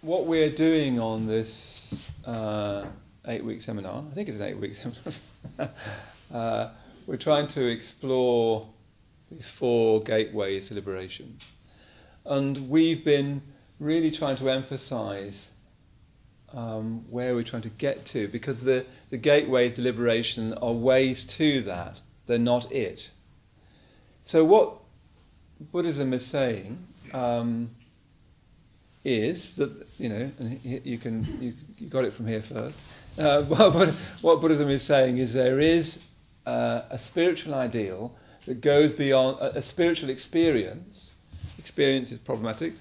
what we're doing on this 8-week seminar, I think it's an 8-week seminar, we're trying to explore these 4 gateways to liberation. And we've been really trying to emphasize where we're trying to get to, because the gateways to liberation are ways to that, they're not it. So what Buddhism is saying is that, and you got it from here first. What Buddhism is saying is there is a spiritual ideal that goes beyond a spiritual experience. Experience is problematic,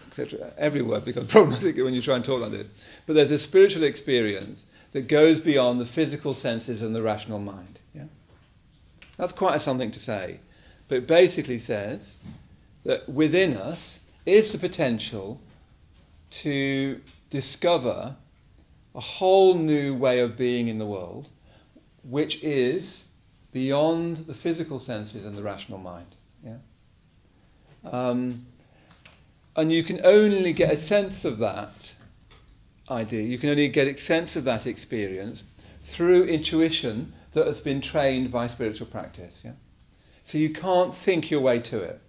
etc. Every word becomes problematic when you try and talk like this. But there's a spiritual experience that goes beyond the physical senses and the rational mind. Yeah? That's quite something to say. But it basically says that within us is the potential to discover a whole new way of being in the world, which is beyond the physical senses and the rational mind. Yeah? And you can only get a sense of that idea, you can only get a sense of that experience through intuition that has been trained by spiritual practice. Yeah? So you can't think your way to it,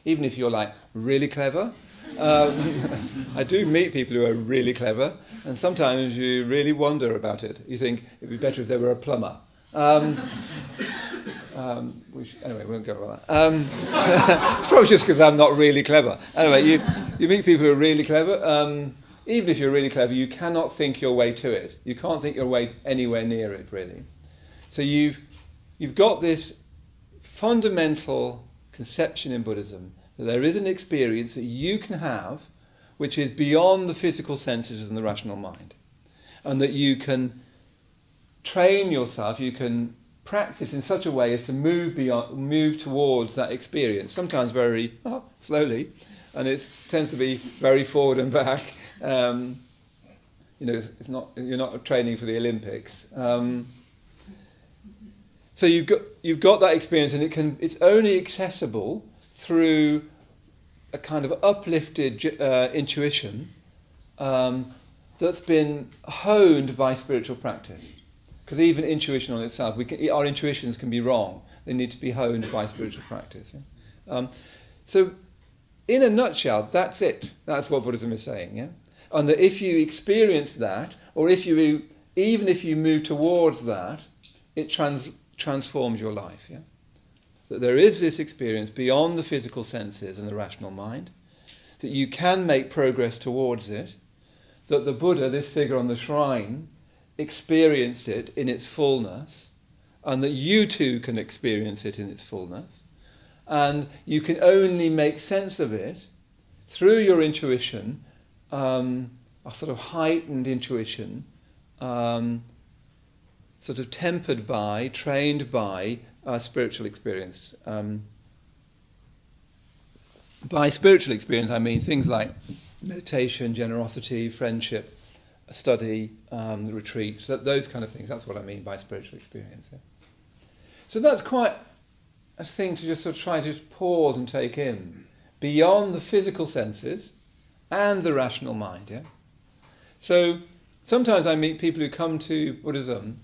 even if you're like really clever. I do meet people who are really clever, and sometimes you really wonder about it. You think it'd be better if they were a plumber. Anyway, we won't go over that. It's probably just because I'm not really clever. Anyway, you meet people who are really clever. Even if you're really clever, you cannot think your way to it. You can't think your way anywhere near it, really. So you've got this fundamental conception in Buddhism that there is an experience that you can have which is beyond the physical senses and the rational mind, and that you can train yourself, you can practice in such a way as to move towards that experience, sometimes very slowly, and it tends to be very forward and back. It's not, you're not training for the Olympics. So you've got that experience, and it's only accessible through a kind of uplifted intuition that's been honed by spiritual practice. Because even intuition on itself, our intuitions can be wrong. They need to be honed by spiritual practice. Yeah? So, in a nutshell, that's it. That's what Buddhism is saying. Yeah? And that if you experience that, or even if you move towards that, it transforms your life. Yeah? That there is this experience beyond the physical senses and the rational mind, that you can make progress towards it, that the Buddha, this figure on the shrine, experienced it in its fullness, and that you too can experience it in its fullness, and you can only make sense of it through your intuition, a sort of heightened intuition, sort of tempered by, trained by spiritual experience. By spiritual experience I mean things like meditation, generosity, friendship, study, the retreats, those kind of things. That's what I mean by spiritual experience. Yeah? So that's quite a thing to just sort of try to pause and take in, beyond the physical senses and the rational mind. Yeah. So sometimes I meet people who come to Buddhism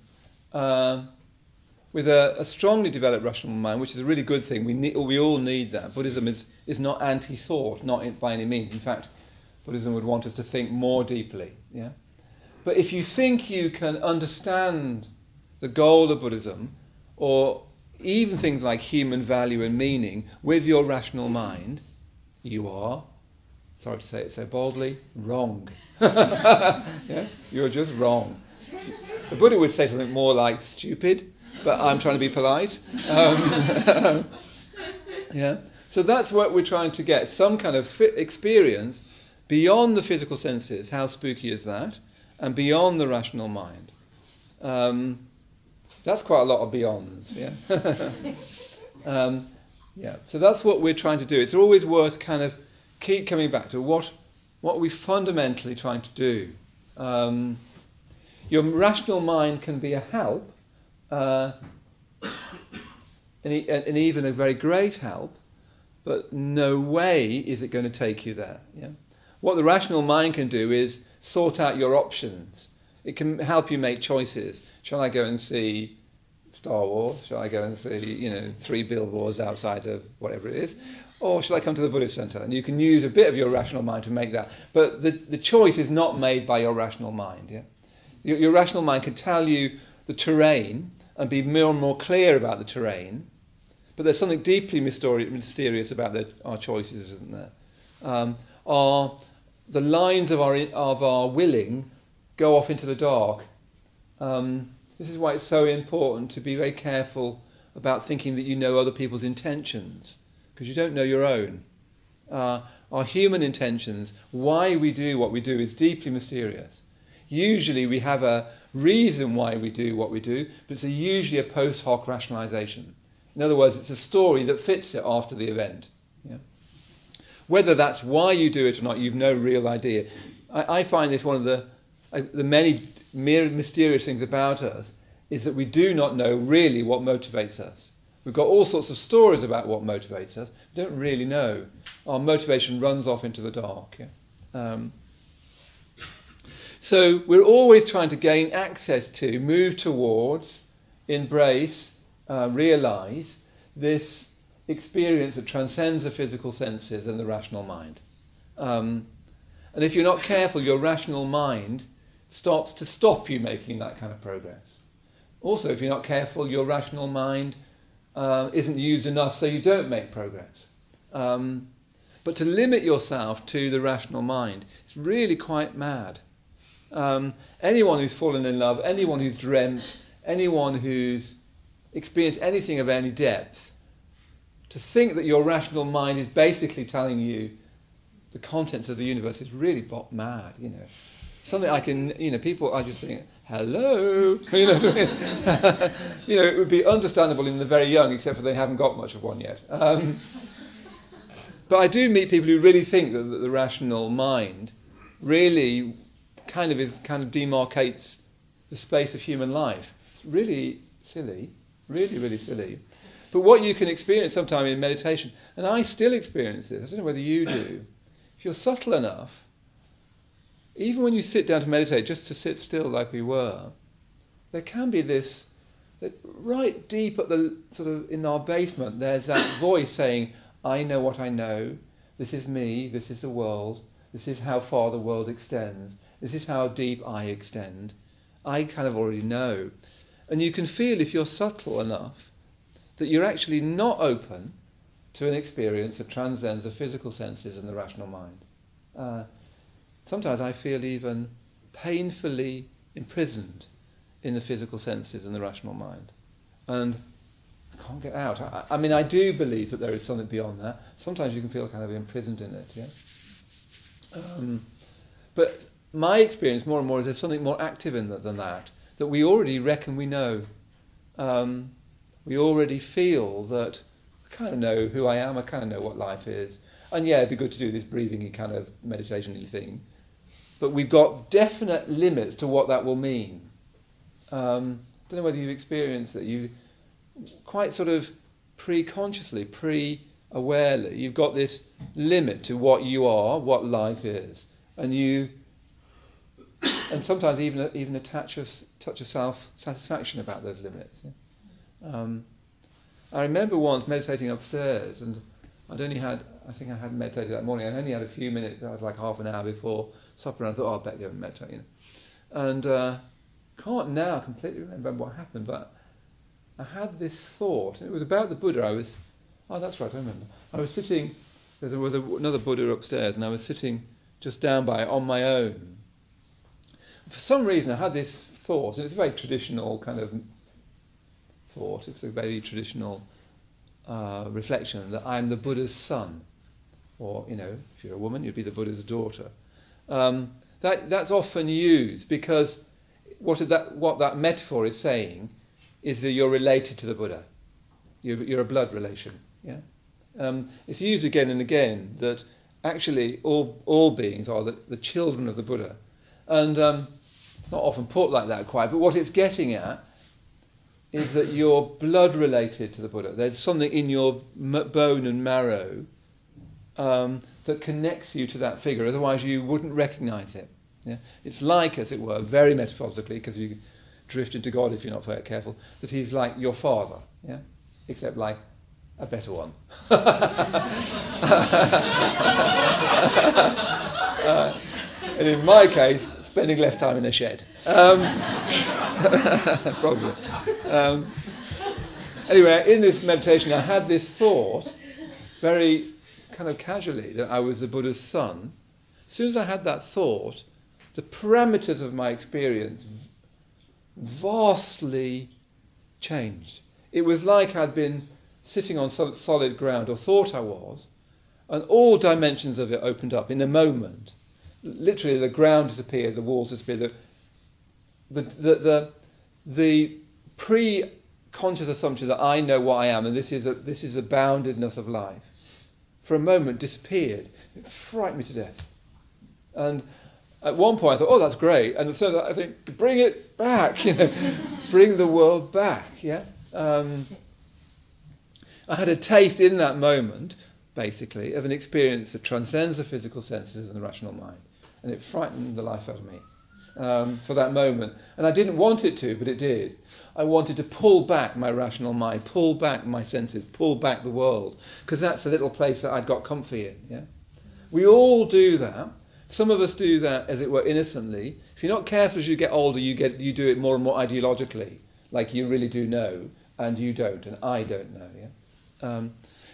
with a strongly developed rational mind, which is a really good thing. We all need that. Buddhism is not anti-thought, not by any means. In fact, Buddhism would want us to think more deeply. Yeah. But if you think you can understand the goal of Buddhism, or even things like human value and meaning, with your rational mind, you are, sorry to say it so boldly, wrong. Yeah? You're just wrong. The Buddha would say something more like stupid, but I'm trying to be polite. Yeah. So that's what we're trying to get, some kind of experience beyond the physical senses. How spooky is that? And beyond the rational mind. That's quite a lot of beyonds, yeah? Yeah. So that's what we're trying to do. It's always worth kind of keep coming back to what are we fundamentally trying to do. Your rational mind can be a help, and even a very great help, but no way is it going to take you there. Yeah? What the rational mind can do is sort out your options. It can help you make choices. Shall I go and see Star Wars? Shall I go and see, 3 billboards outside of whatever it is? Or shall I come to the Buddhist Centre? And you can use a bit of your rational mind to make that. But the choice is not made by your rational mind. Yeah? Your rational mind can tell you the terrain and be more and more clear about the terrain. But there's something deeply mysterious about our choices, isn't there? The lines of our willing go off into the dark. This is why it's so important to be very careful about thinking that you know other people's intentions, because you don't know your own. Our human intentions, why we do what we do, is deeply mysterious. Usually we have a reason why we do what we do, but it's usually a post hoc rationalization. In other words, it's a story that fits it after the event. Yeah? Whether that's why you do it or not, you've no real idea. I find this one of the many mysterious things about us is that we do not know really what motivates us. We've got all sorts of stories about what motivates us. We don't really know. Our motivation runs off into the dark. Yeah? So we're always trying to gain access to, move towards, embrace, realise this experience that transcends the physical senses and the rational mind. And if you're not careful, your rational mind starts to stop you making that kind of progress. Also, if you're not careful, your rational mind isn't used enough, so you don't make progress. But to limit yourself to the rational mind is really quite mad. Anyone who's fallen in love, anyone who's dreamt, anyone who's experienced anything of any depth, to think that your rational mind is basically telling you the contents of the universe is really mad, Something I can, people are just saying, hello, it would be understandable in the very young, except for they haven't got much of one yet. But I do meet people who really think that the rational mind really kind of demarcates the space of human life. It's really silly, really, really silly. But what you can experience sometime in meditation, and I still experience this, I don't know whether you do, if you're subtle enough, even when you sit down to meditate, just to sit still like we were, there can be this, that right deep at the sort of in our basement, there's that voice saying, I know what I know, this is me, this is the world, this is how far the world extends, this is how deep I extend, I kind of already know. And you can feel, if you're subtle enough, that you're actually not open to an experience that transcends the physical senses and the rational mind. Sometimes I feel even painfully imprisoned in the physical senses and the rational mind. And I can't get out. I mean, I do believe that there is something beyond that. Sometimes you can feel kind of imprisoned in it, yeah? But my experience more and more is there's something more active in than that we already reckon we know. We already feel that I kind of know who I am, I kind of know what life is. And yeah, it'd be good to do this breathing kind of meditation-y thing. But we've got definite limits to what that will mean. Don't know whether you've experienced that. You quite sort of pre-consciously, pre-awarely, you've got this limit to what you are, what life is. And sometimes even a touch of self-satisfaction about those limits. Yeah? I remember once meditating upstairs, and I think I hadn't meditated that morning. I only had a few minutes. I was like half an hour before supper, and I thought, I better go and meditate. And can't now completely remember what happened, but I had this thought. It was about the Buddha. That's right, I remember. I was sitting. There was another Buddha upstairs, and I was sitting just down by it on my own. For some reason, I had this thought, and it's a very traditional kind of thought. It's a very traditional reflection that I'm the Buddha's son, or if you're a woman, you'd be the Buddha's daughter. That's often used because what that metaphor is saying is that you're related to the Buddha. You're a blood relation. Yeah, it's used again and again that actually all beings are the children of the Buddha, and it's not often put like that quite. But what it's getting at is that you're blood related to the Buddha. There's something in your bone and marrow that connects you to that figure. Otherwise, you wouldn't recognise it. Yeah? It's like, as it were, very metaphorically, because you drift into God if you're not very careful, that he's like your father, yeah? Except like a better one. And in my case, spending less time in a shed. Probably. Anyway, in this meditation, I had this thought, very kind of casually, that I was the Buddha's son. As soon as I had that thought, the parameters of my experience vastly changed. It was like I'd been sitting on solid ground, or thought I was, and all dimensions of it opened up in a moment. Literally, the ground disappeared, the walls disappeared. The pre-conscious assumption that I know what I am, and this is a boundedness of life, for a moment disappeared. It frightened me to death. And at one point I thought, oh, that's great. And so I think, bring it back, bring the world back, yeah? I had a taste in that moment, basically, of an experience that transcends the physical senses and the rational mind. And it frightened the life out of me for that moment. And I didn't want it to, but it did. I wanted to pull back my rational mind, pull back my senses, pull back the world, because that's a little place that I'd got comfy in, yeah? We all do that. Some of us do that, as it were, innocently. If you're not careful as you get older, you do it more and more ideologically, like you really do know, and you don't, and I don't know. Yeah.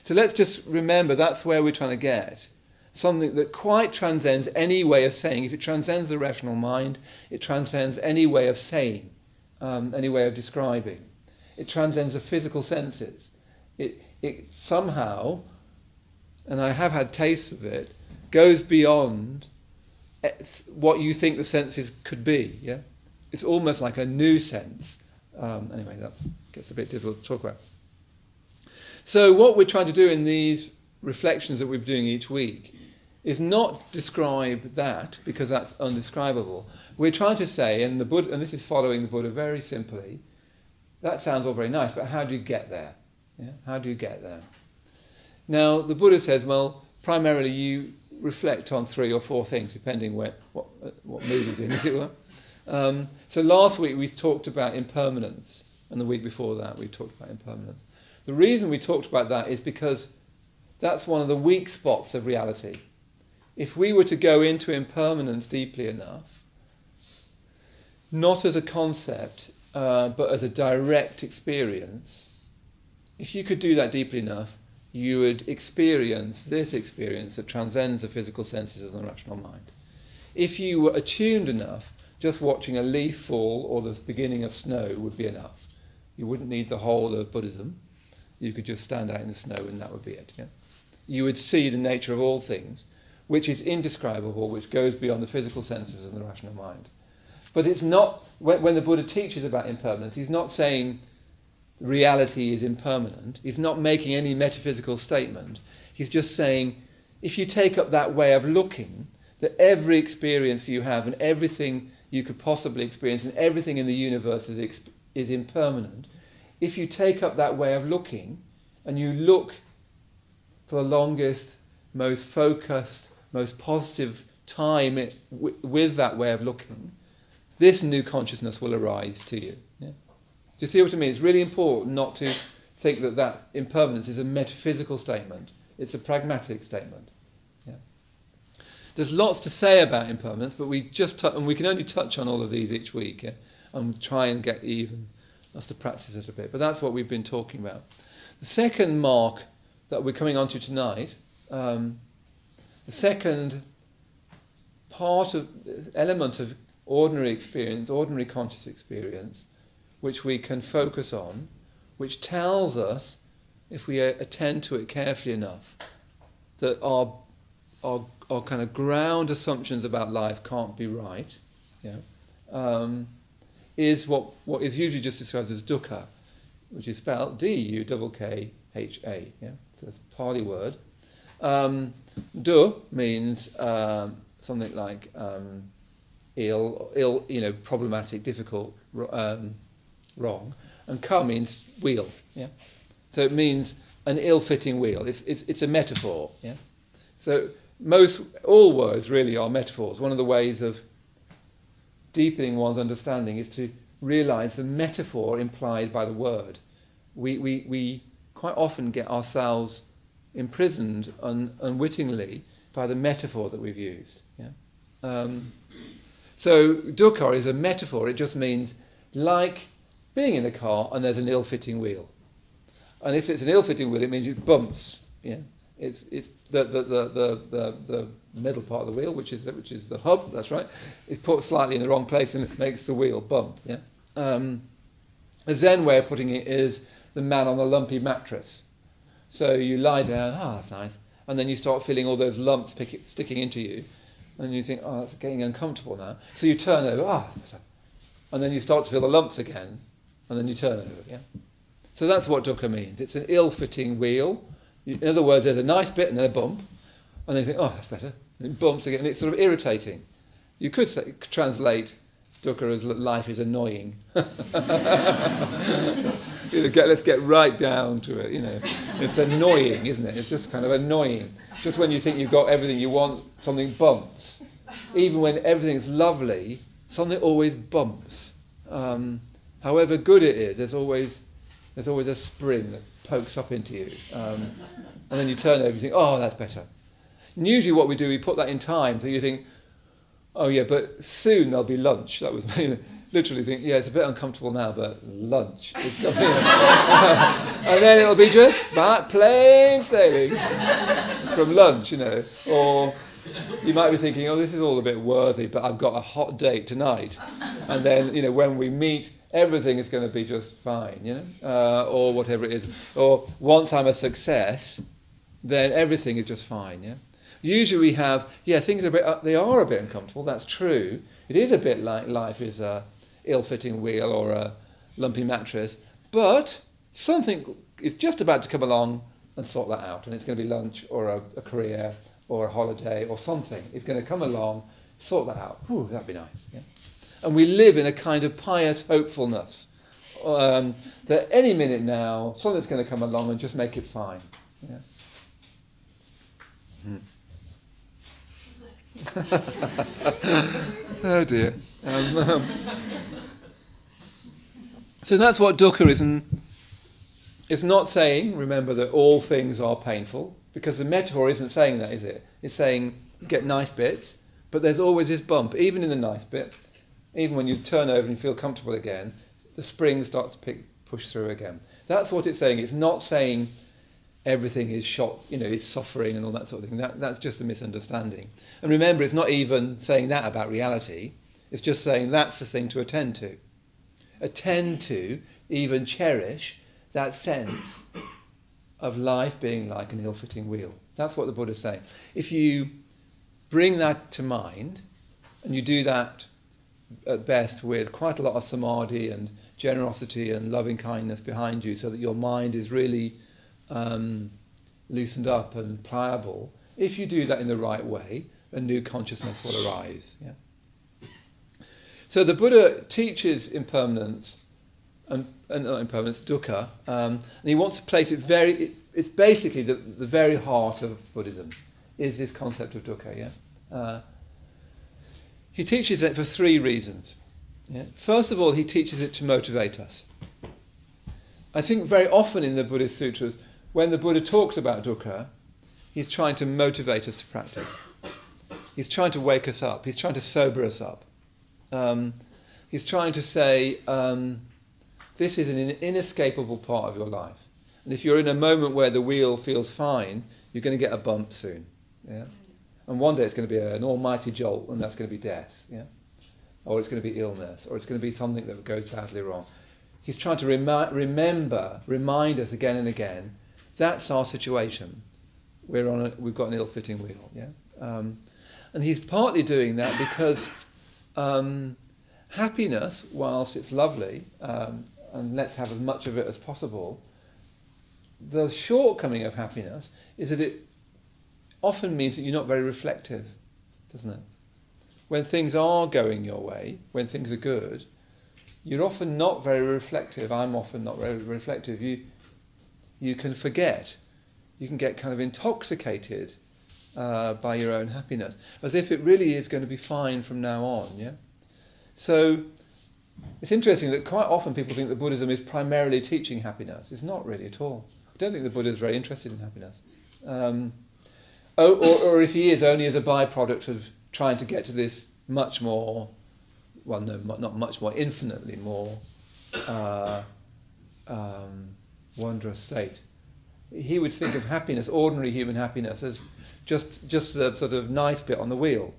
So let's just remember that's where we're trying to get. Something that quite transcends any way of saying. If it transcends the rational mind, it transcends any way of saying, any way of describing. It transcends the physical senses. It somehow, and I have had tastes of it, goes beyond what you think the senses could be. Yeah, it's almost like a new sense. Anyway, that gets a bit difficult to talk about. So what we're trying to do in these reflections that we're doing each week is not describe that, because that's undescribable. We're trying to say, and the Buddha, and this is following the Buddha very simply, that sounds all very nice, but how do you get there? Yeah? How do you get there? Now, the Buddha says, well, primarily you reflect on 3 or 4 things, depending what mood he's in, as it were. So last week we talked about impermanence, and the week before that we talked about impermanence. The reason we talked about that is because that's one of the weak spots of reality. If we were to go into impermanence deeply enough, not as a concept, but as a direct experience, if you could do that deeply enough, you would experience this experience that transcends the physical senses and the rational mind. If you were attuned enough, just watching a leaf fall or the beginning of snow would be enough. You wouldn't need the whole of Buddhism. You could just stand out in the snow and that would be it. Yeah? You would see the nature of all things, which is indescribable, which goes beyond the physical senses and the rational mind. But it's not, when the Buddha teaches about impermanence, he's not saying reality is impermanent. He's not making any metaphysical statement. He's just saying, if you take up that way of looking, that every experience you have and everything you could possibly experience and everything in the universe is impermanent, if you take up that way of looking and you look for the longest, most focused, most positive time with that way of looking, this new consciousness will arise to you. Yeah? Do you see what I mean? It's really important not to think that impermanence is a metaphysical statement. It's a pragmatic statement. Yeah? There's lots to say about impermanence, but we and we can only touch on all of these each week, yeah? And try and get even us to practice it a bit. But that's what we've been talking about. The second mark that we're coming on to tonight, the second element of ordinary experience, ordinary conscious experience, which we can focus on, which tells us, if we attend to it carefully enough, that our kind of ground assumptions about life can't be right, yeah, is what is usually just described as dukkha, which is spelled D-U-K-K-H-A. Yeah, so it's a Pali word. Du means something like ill, problematic, difficult, wrong, and ka means wheel. Yeah, so it means an ill-fitting wheel. It's a metaphor. Yeah, so all words really are metaphors. One of the ways of deepening one's understanding is to realise the metaphor implied by the word. We quite often get ourselves imprisoned unwittingly by the metaphor that we've used. Yeah? So dukkha is a metaphor. It just means like being in a car and there's an ill-fitting wheel. And if it's an ill-fitting wheel, it means it bumps. Yeah, it's the middle part of the wheel, which is the hub. That's right. It's put slightly in the wrong place and it makes the wheel bump. Yeah. A Zen way of putting it is the man on the lumpy mattress. So you lie down. That's nice. And then you start feeling all those lumps sticking into you, and you think, that's getting uncomfortable now. So you turn over. That's better. And then you start to feel the lumps again, and then you turn over. Yeah. So that's what dukkha means. It's an ill-fitting wheel. In other words, there's a nice bit and then a bump, and then you think, that's better. And it bumps again, and it's sort of irritating. You could translate dukkha as life is annoying. Let's get right down to it. It's annoying, isn't it? It's just kind of annoying. Just when you think you've got everything you want, something bumps. Even when everything's lovely, something always bumps. However good it is, there's always a spring that pokes up into you. And then you turn over and you think, that's better. And usually what we do, we put that in time, so you think, but soon there'll be lunch. That was literally think, it's a bit uncomfortable now, but lunch is coming. And then it'll be just plain sailing from lunch, Or you might be thinking, this is all a bit worthy, but I've got a hot date tonight. And then, when we meet, everything is going to be just fine, or whatever it is. Or once I'm a success, then everything is just fine, yeah. Usually we have, things they are a bit uncomfortable, that's true. It is a bit like life is a ill-fitting wheel or a lumpy mattress, but something is just about to come along and sort that out, and it's going to be lunch or a career or a holiday or something. It's going to come along, sort that out. That'd be nice, yeah. And we live in a kind of pious hopefulness that any minute now, something's going to come along and just make it fine. Yeah. Oh dear. So that's what dukkha is. And it's not saying, remember, that all things are painful, because the metaphor isn't saying that, is it? It's saying you get nice bits, but there's always this bump, even in the nice bit. Even when you turn over and you feel comfortable again, the spring starts to push through again. That's what it's saying. It's not saying everything is is suffering and all that sort of thing. That's just a misunderstanding. And remember, it's not even saying that about reality. It's just saying that's the thing to attend to. Attend to, even cherish, that sense of life being like an ill-fitting wheel. That's what the Buddha's saying. If you bring that to mind, and you do that at best with quite a lot of samadhi and generosity and loving kindness behind you, so that your mind is really loosened up and pliable, if you do that in the right way, a new consciousness will arise. Yeah. So the Buddha teaches impermanence, and not impermanence, dukkha, and he wants to place it it's basically the very heart of Buddhism, is this concept of dukkha. Yeah. He teaches it for three reasons. Yeah. First of all, he teaches it to motivate us. I think very often in the Buddhist sutras, when the Buddha talks about dukkha, he's trying to motivate us to practice. He's trying to wake us up. He's trying to sober us up. He's trying to say, this is an inescapable part of your life. And if you're in a moment where the wheel feels fine, you're going to get a bump soon. Yeah? And one day it's going to be an almighty jolt, and that's going to be death. Yeah? Or it's going to be illness, or it's going to be something that goes badly wrong. He's trying to remind us again and again, that's our situation. We've got an ill-fitting wheel. Yeah, and he's partly doing that because happiness, whilst it's lovely, and let's have as much of it as possible, the shortcoming of happiness is that it often means that you're not very reflective, doesn't it? When things are going your way, when things are good, you're often not very reflective. I'm often not very reflective. You can forget. You can get kind of intoxicated by your own happiness, as if it really is going to be fine from now on. Yeah. So it's interesting that quite often people think that Buddhism is primarily teaching happiness. It's not really at all. I don't think the Buddha is very interested in happiness. Or if he is, only as a byproduct of trying to get to this much more, well, no, not much more, infinitely more wondrous state. He would think of happiness, ordinary human happiness, as just the sort of nice bit on the wheel.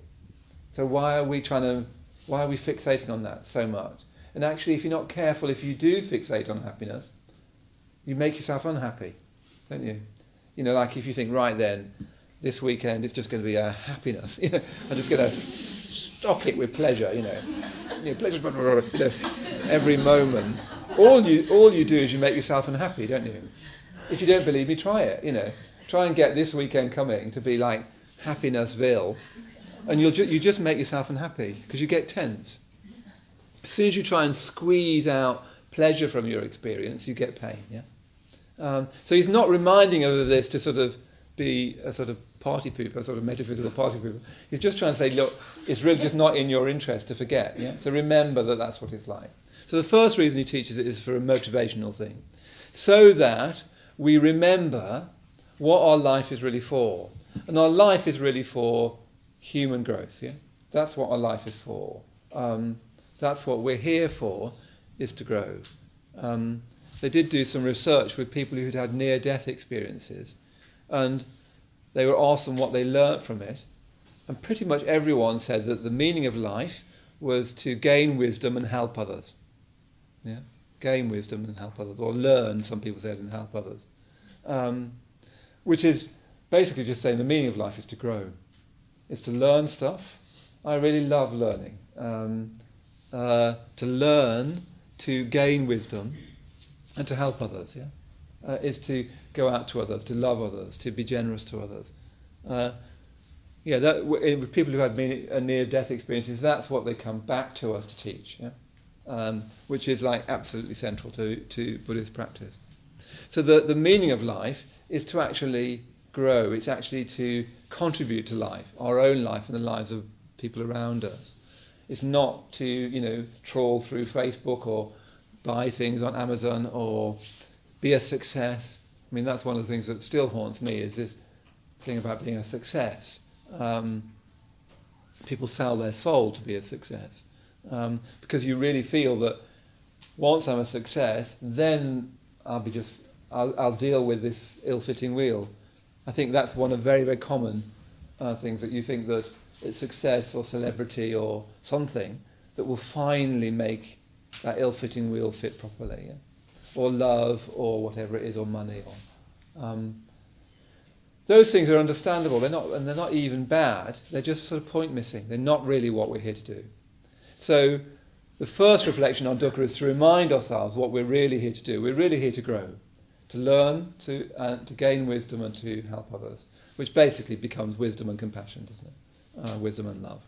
So why are we fixating on that so much? And actually, if you're not careful, if you do fixate on happiness, you make yourself unhappy, don't you? You know, like if you think, right then, this weekend it's just going to be a happiness. You know, I'm just going to stock it with pleasure. Pleasure, every moment. All you do is you make yourself unhappy, don't you? If you don't believe me, try it. Try and get this weekend coming to be like happinessville, and you just make yourself unhappy because you get tense. As soon as you try and squeeze out pleasure from your experience, you get pain. Yeah. So he's not reminding of this to sort of be a sort of party pooper, a sort of metaphysical party pooper. He's just trying to say, look, it's really just not in your interest to forget. Yeah. So remember that that's what it's like. So the first reason he teaches it is for a motivational thing, so that we remember what our life is really for. And our life is really for human growth. Yeah, that's what our life is for. That's what we're here for, is to grow. They did do some research with people who'd had near-death experiences, and they were asked them what they learnt from it, and pretty much everyone said that the meaning of life was to gain wisdom and help others. Yeah, gain wisdom and help others, or learn, some people said, and help others. Which is basically just saying the meaning of life is to grow. It's to learn stuff. I really love learning. To learn, to gain wisdom, and to help others. Yeah, is to go out to others, to love others, to be generous to others. With people who had near-death experiences, that's what they come back to us to teach. Yeah, which is like absolutely central to Buddhist practice. So the meaning of life is to actually grow. It's actually to contribute to life, our own life and the lives of people around us. It's not to, trawl through Facebook or buy things on Amazon or be a success. I mean, that's one of the things that still haunts me, is this thing about being a success. People sell their soul to be a success. Because you really feel that once I'm a success, then I'll deal with this ill-fitting wheel. I think that's one of very, very common things, that you think that it's success or celebrity or something that will finally make that ill-fitting wheel fit properly. Yeah? Or love, or whatever it is, or money. Those things are understandable. They're not even bad. They're just sort of point missing. They're not really what we're here to do. So the first reflection on dukkha is to remind ourselves what we're really here to do. We're really here to grow, to learn, to gain wisdom and to help others, which basically becomes wisdom and compassion, doesn't it? Wisdom and love.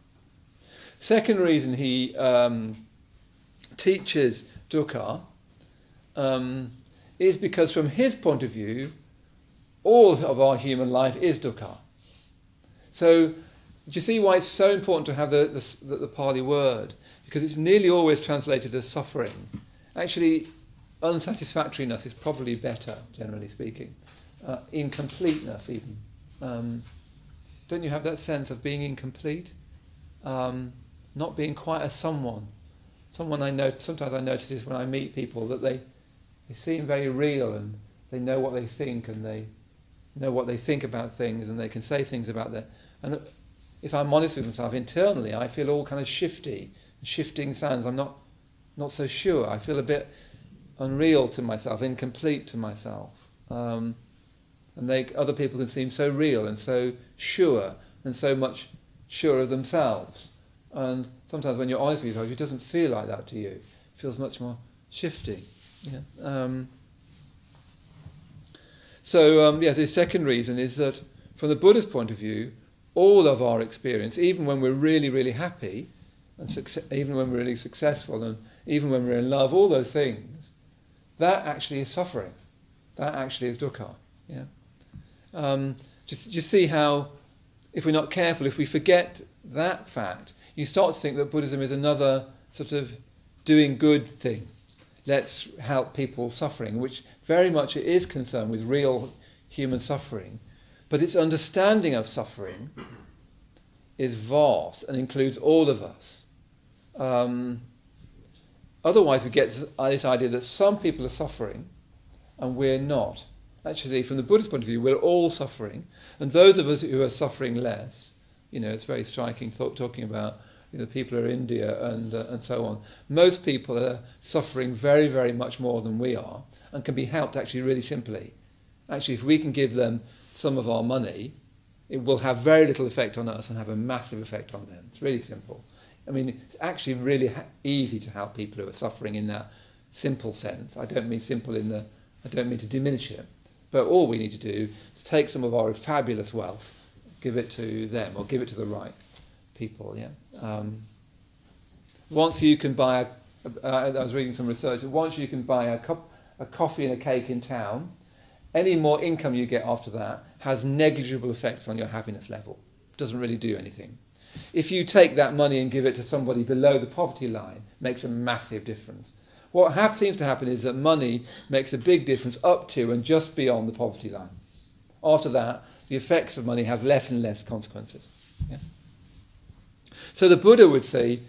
Second reason he teaches dukkha is because from his point of view, all of our human life is dukkha. So do you see why it's so important to have the Pali word? Because it's nearly always translated as suffering. Actually, unsatisfactoriness is probably better, generally speaking. Incompleteness, even. Don't you have that sense of being incomplete? Not being quite a someone. Sometimes I notice this when I meet people, that they seem very real, and they know what they think, and they know what they think about things, and they can say things about that. And if I'm honest with myself, internally I feel all kind of shifting sands. I'm not so sure. I feel a bit unreal to myself, incomplete to myself. And other people can seem so real and so sure and so much sure of themselves. And sometimes when you're honest with yourself, it doesn't feel like that to you. It feels much more shifting. Yeah. The second reason is that from the Buddhist point of view, all of our experience, even when we're really, really happy, and even when we're really successful, and even when we're in love, all those things, that actually is suffering. That actually is dukkha. Yeah. Just see how if we're not careful, if we forget that fact, you start to think that Buddhism is another sort of doing good thing. Let's help people suffering, which very much it is concerned with real human suffering, but its understanding of suffering is vast and includes all of us. Otherwise we get this idea that some people are suffering and we're not. Actually, from the Buddhist point of view, we're all suffering, and those of us who are suffering less, it's very striking talking about people who are in India and so on. Most people are suffering very, very much more than we are and can be helped actually really simply. Actually, if we can give them some of our money, it will have very little effect on us and have a massive effect on them. It's really simple. I mean, it's actually really easy to help people who are suffering in that simple sense. I don't mean simple I don't mean to diminish it. But all we need to do is take some of our fabulous wealth, give it to them, or give it to the right people. Yeah. Once you can buy I was reading some research. Once you can buy a coffee and a cake in town, any more income you get after that has negligible effects on your happiness level. It doesn't really do anything. If you take that money and give it to somebody below the poverty line, it makes a massive difference. What seems to happen is that money makes a big difference up to and just beyond the poverty line. After that, the effects of money have less and less consequences. Yeah? So the Buddha would see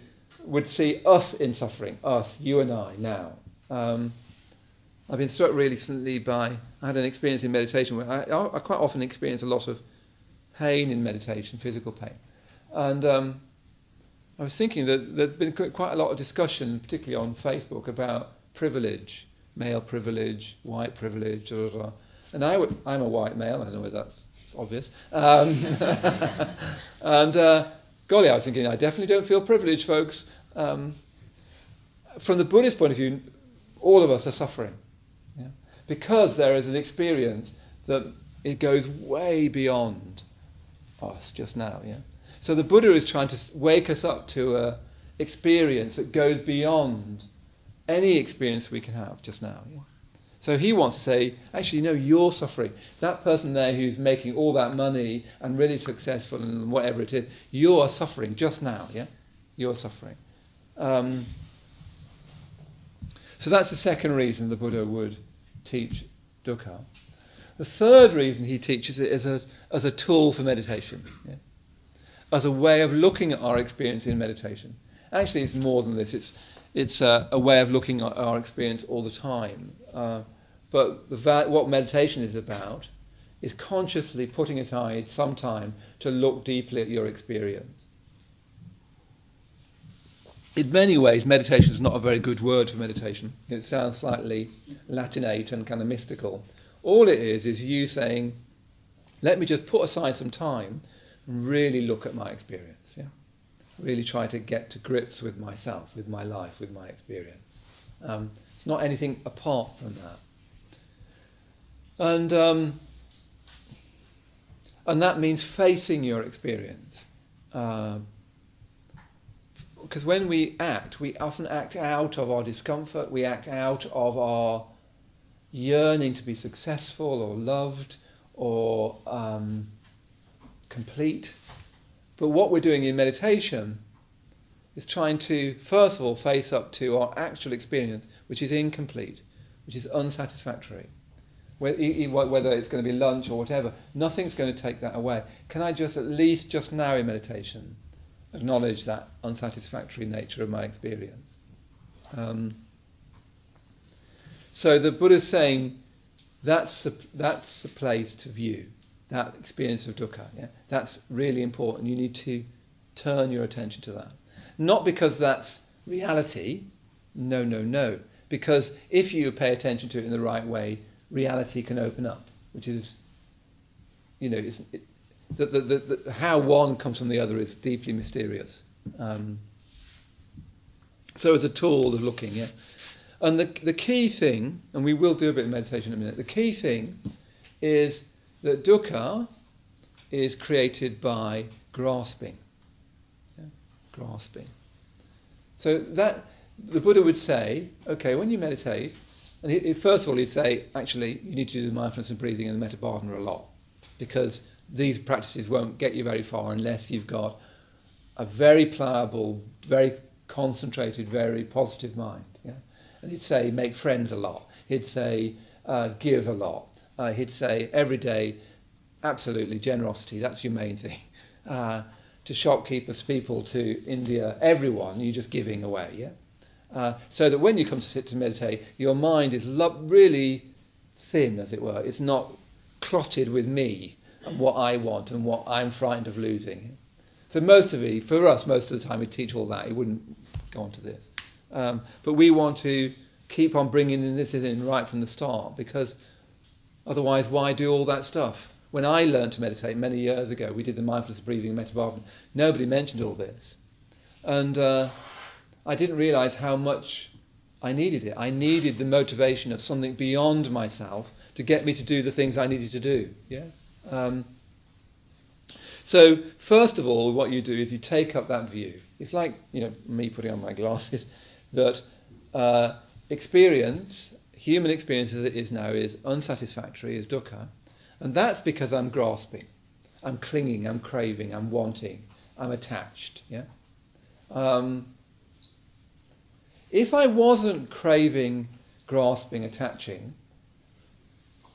us in suffering, us, you and I, now. I've been struck really recently I had an experience in meditation where I quite often experience a lot of pain in meditation, physical pain. And I was thinking that there's been quite a lot of discussion, particularly on Facebook, about privilege, male privilege, white privilege, blah, blah, blah. And I'm a white male, I don't know whether that's obvious. And golly, I was thinking, I definitely don't feel privileged, folks. From the Buddhist point of view, all of us are suffering. Yeah? Because there is an experience that it goes way beyond us just now, yeah. So the Buddha is trying to wake us up to an experience that goes beyond any experience we can have just now. Yeah? So he wants to say, actually, no, you're suffering. That person there who's making all that money and really successful and whatever it is, you are suffering just now. Yeah, you're suffering. So that's the second reason the Buddha would teach dukkha. The third reason he teaches it is as a tool for meditation. Yeah? As a way of looking at our experience in meditation. Actually, it's more than this. It's a way of looking at our experience all the time. But what meditation is about is consciously putting aside some time to look deeply at your experience. In many ways, meditation is not a very good word for meditation. It sounds slightly Latinate and kind of mystical. All it is you saying, let me just put aside some time and really look at my experience, yeah? Really try to get to grips with myself, with my life, with my experience. It's not anything apart from that. And that means facing your experience. Because when we act, we often act out of our discomfort, we act out of our yearning to be successful or loved or complete. But what we're doing in meditation is trying to, first of all, face up to our actual experience, which is incomplete, which is unsatisfactory. Whether it's going to be lunch or whatever, nothing's going to take that away. Can I just, at least just now in meditation, acknowledge that unsatisfactory nature of my experience? So the Buddha's saying that's the place to view that experience of dukkha. Yeah? That's really important. You need to turn your attention to that. Not because that's reality, no. Because if you pay attention to it in the right way, reality can open up, which is, how one comes from the other is deeply mysterious. So as a tool of looking, yeah. And the key thing, and we will do a bit of meditation in a minute, the key thing is that dukkha is created by grasping. Yeah? Grasping. So that the Buddha would say, okay, when you meditate, and first of all he'd say, actually, you need to do the mindfulness and breathing and the Metta Bhavana a lot, because these practices won't get you very far unless you've got a very pliable, very concentrated, very positive mind. Yeah? And he'd say, make friends a lot. He'd say, give a lot. He'd say, every day, absolutely, generosity, that's your main thing. To shopkeepers, people, to India, everyone, you're just giving away. Yeah. So that when you come to sit to meditate, your mind is really thin, as it were. It's not clotted with me and what I want and what I'm frightened of losing. So for us, most of the time we teach all that. It wouldn't go on to this. But we want to keep on bringing this in right from the start, because otherwise why do all that stuff? When I learned to meditate many years ago, we did the mindfulness breathing and metta. Nobody mentioned all this. And I didn't realise how much I needed it. I needed the motivation of something beyond myself to get me to do the things I needed to do. Yeah. So first of all, what you do is you take up that view. It's like me putting on my glasses, that human experience as it is now, is unsatisfactory, is dukkha, and that's because I'm grasping, I'm clinging, I'm craving, I'm wanting, I'm attached. Yeah. If I wasn't craving, grasping, attaching,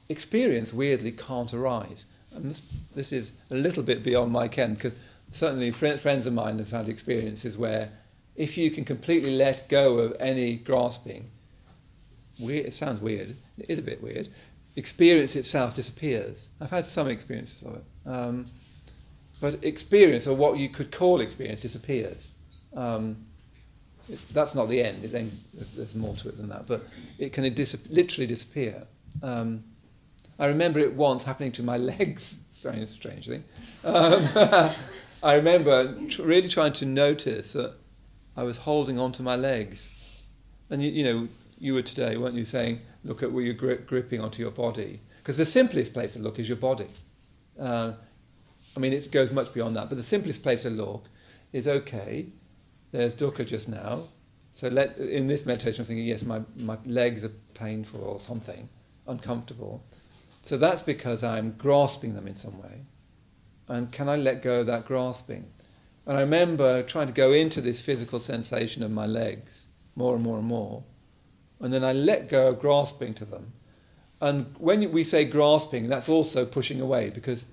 experience weirdly can't arise. And this is a little bit beyond my ken, because certainly friends of mine have had experiences where if you can completely let go of any grasping, it sounds weird, it is a bit weird, experience itself disappears. I've had some experiences of it. But experience, or what you could call experience, disappears. That's not the end. Then there's more to it than that. But it can literally disappear. I remember it once happening to my legs. Strange thing. I remember really trying to notice that I was holding onto my legs. And you were today, weren't you, saying, look at where you're gripping onto your body. Because the simplest place to look is your body. It goes much beyond that. But the simplest place to look is, okay, there's dukkha just now. So in this meditation I'm thinking, yes, my legs are painful or something, uncomfortable. So that's because I'm grasping them in some way. And can I let go of that grasping? And I remember trying to go into this physical sensation of my legs more and more and more. And then I let go of grasping to them. And when we say grasping, that's also pushing away, because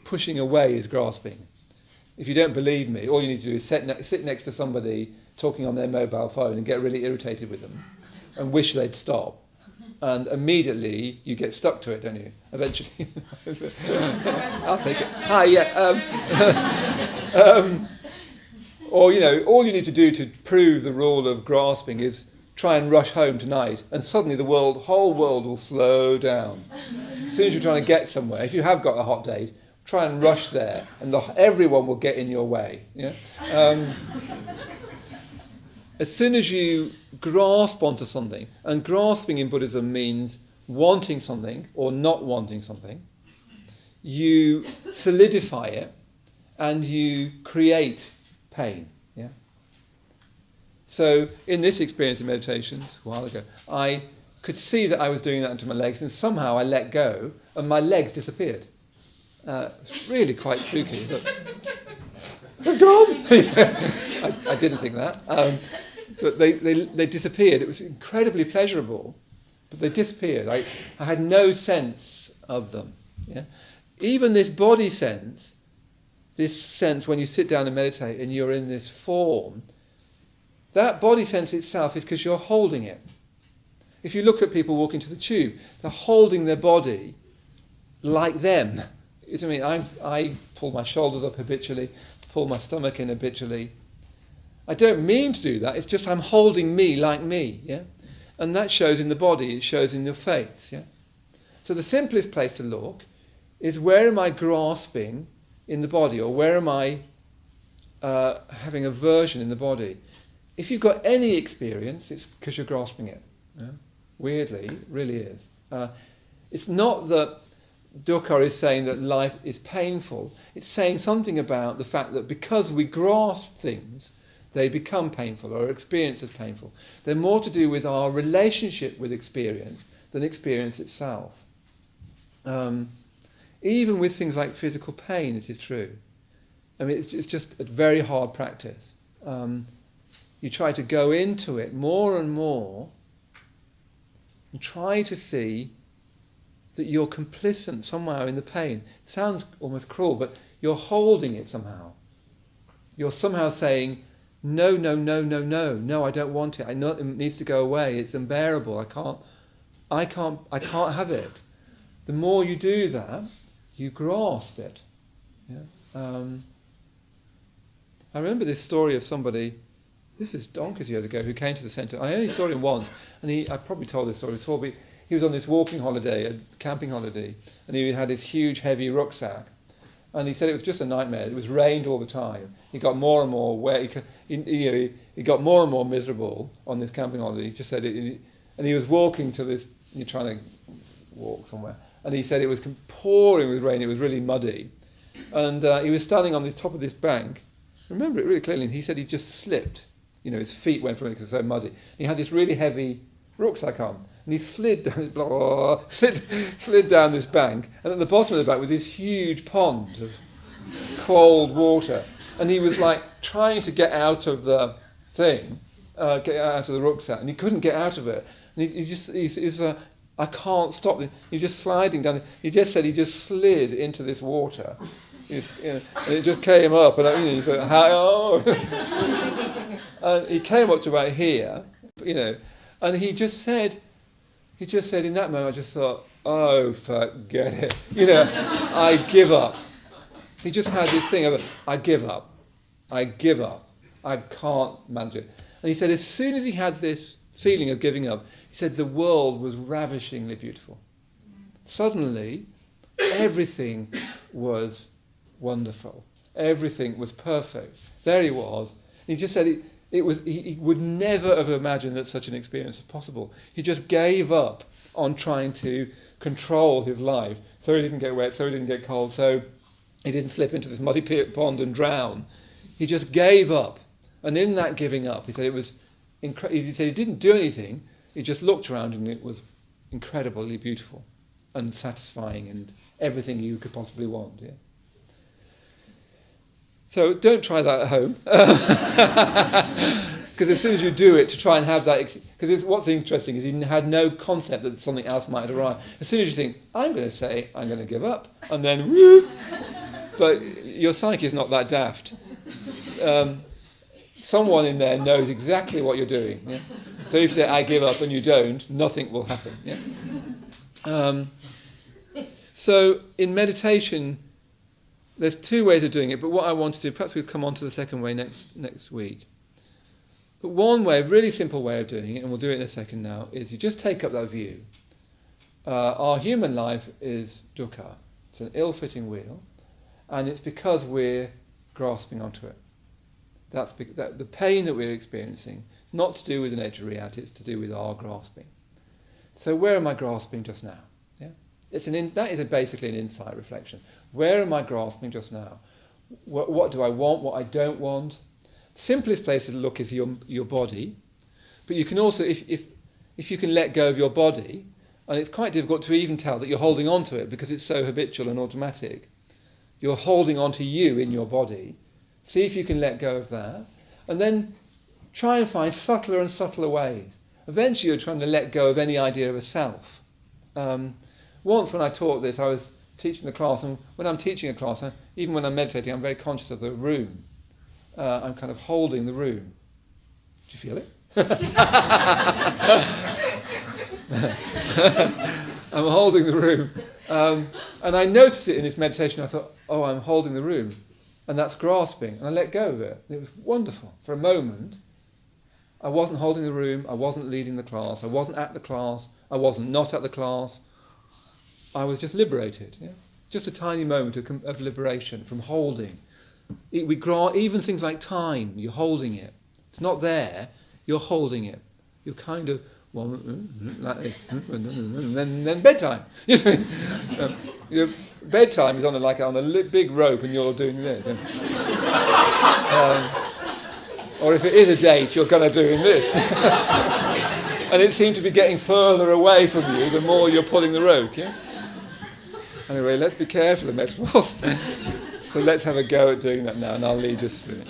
pushing away is grasping. If you don't believe me, all you need to do is sit next to somebody talking on their mobile phone and get really irritated with them and wish they'd stop. And immediately you get stuck to it, don't you? Eventually. I'll take it. Hi, yeah. Or, all you need to do to prove the rule of grasping is try and rush home tonight, and suddenly the whole world will slow down. As soon as you're trying to get somewhere, if you have got a hot date, try and rush there, and everyone will get in your way. Yeah? As soon as you grasp onto something, and grasping in Buddhism means wanting something or not wanting something, you solidify it and you create pain. Yeah. So in this experience of meditations a while ago, I could see that I was doing that to my legs, and somehow I let go and my legs disappeared. It's really quite spooky. They've gone! I didn't think that. But they disappeared. It was incredibly pleasurable, but they disappeared. I had no sense of them. Yeah? Even this body sense, when you sit down and meditate and you're in this form, that body sense itself is because you're holding it. If you look at people walking to the tube, they're holding their body like them. I pull my shoulders up habitually, pull my stomach in habitually. I don't mean to do that, it's just I'm holding me like me, yeah? And that shows in the body, it shows in your face, yeah? So the simplest place to look is, where am I grasping in the body, or where am I having aversion in the body? If you've got any experience, it's because you're grasping it. Yeah? Weirdly, it really is. It's not that dukkha is saying that life is painful. It's saying something about the fact that because we grasp things, they become painful or experience as painful. They're more to do with our relationship with experience than experience itself. Even with things like physical pain, this is true. I mean, it's just a very hard practice. You try to go into it more and more and try to see that you're complicit somehow in the pain. It sounds almost cruel, but you're holding it somehow. You're somehow saying, no, no, no, no, no, no, I don't want it. It needs to go away. It's unbearable. I can't have it. The more you do that, you grasp it. Yeah? I remember this story of somebody, this was donkers years ago, who came to the centre. I only saw him once, and I probably told this story before, but he was on this walking holiday, a camping holiday, and he had this huge, heavy rucksack. And he said it was just a nightmare. It was rained all the time. He got more and more wet. He got more and more miserable on this camping holiday. He just said it, and he was walking to this. You're trying to walk somewhere, and he said it was pouring with rain. It was really muddy, and he was standing on the top of this bank. I remember it really clearly. And he said he just slipped. His feet went from it because it was so muddy. He had this really heavy rucksack on, and he slid down this bank, and at the bottom of the bank was this huge pond of cold water, and he was like trying to get out of the thing, get out of the rucksack, and he couldn't get out of it, and he's I can't stop it. He's just sliding down. He just said he just slid into this water, and it just came up, and he said, "How?" And he came up to about here, and he just said in that moment, I just thought, oh, forget it. I give up. He just had this thing of, I give up. I can't manage it. And he said as soon as he had this feeling of giving up, he said the world was ravishingly beautiful. Suddenly, everything was wonderful. Everything was perfect. There he was. He just said he would never have imagined that such an experience was possible. He just gave up on trying to control his life so he didn't get wet, so he didn't get cold, so he didn't slip into this muddy pond and drown. He just gave up. And in that giving up, he said he said he didn't do anything, he just looked around and it was incredibly beautiful and satisfying and everything you could possibly want. Yeah? So don't try that at home, because as soon as you do it to try and have that, because what's interesting is you had no concept that something else might arrive. As soon as you think, I'm going to give up, and then whoop, but your psyche is not that daft. Someone in there knows exactly what you're doing. Yeah? So if you say, I give up, and you don't, nothing will happen. Yeah? So in meditation, there's two ways of doing it, but what I want to do, perhaps we'll come on to the second way next week. But one way, a really simple way of doing it, and we'll do it in a second now, is you just take up that view. Our human life is dukkha. It's an ill-fitting wheel, and it's because we're grasping onto it. That's the pain that we're experiencing is not to do with the nature of reality, it's to do with our grasping. So where am I grasping just now? That is basically an insight reflection. Where am I grasping just now? What do I want? What I don't want? The simplest place to look is your body. But you can also, if you can let go of your body, and it's quite difficult to even tell that you're holding on to it because it's so habitual and automatic. You're holding on to you in your body. See if you can let go of that. And then try and find subtler and subtler ways. Eventually you're trying to let go of any idea of a self. Once when I taught this, I was teaching the class, and when I'm teaching a class, even when I'm meditating, I'm very conscious of the room. I'm kind of holding the room. Do you feel it? I'm holding the room. And I noticed it in this meditation. I thought, oh, I'm holding the room. And that's grasping. And I let go of it. And it was wonderful. For a moment, I wasn't holding the room. I wasn't leading the class. I wasn't at the class. I wasn't not at the class. I was just liberated. Yeah? Just a tiny moment of liberation from holding. Even things like time, you're holding it. It's not there, you're holding it. You're kind of, like this, and then bedtime. Your bedtime is on a big rope and you're doing this. Or if it is a date, you're kind of doing this. And it seemed to be getting further away from you the more you're pulling the rope, yeah? Anyway, let's be careful of metaphors. So let's have a go at doing that now, and I'll lead us through it.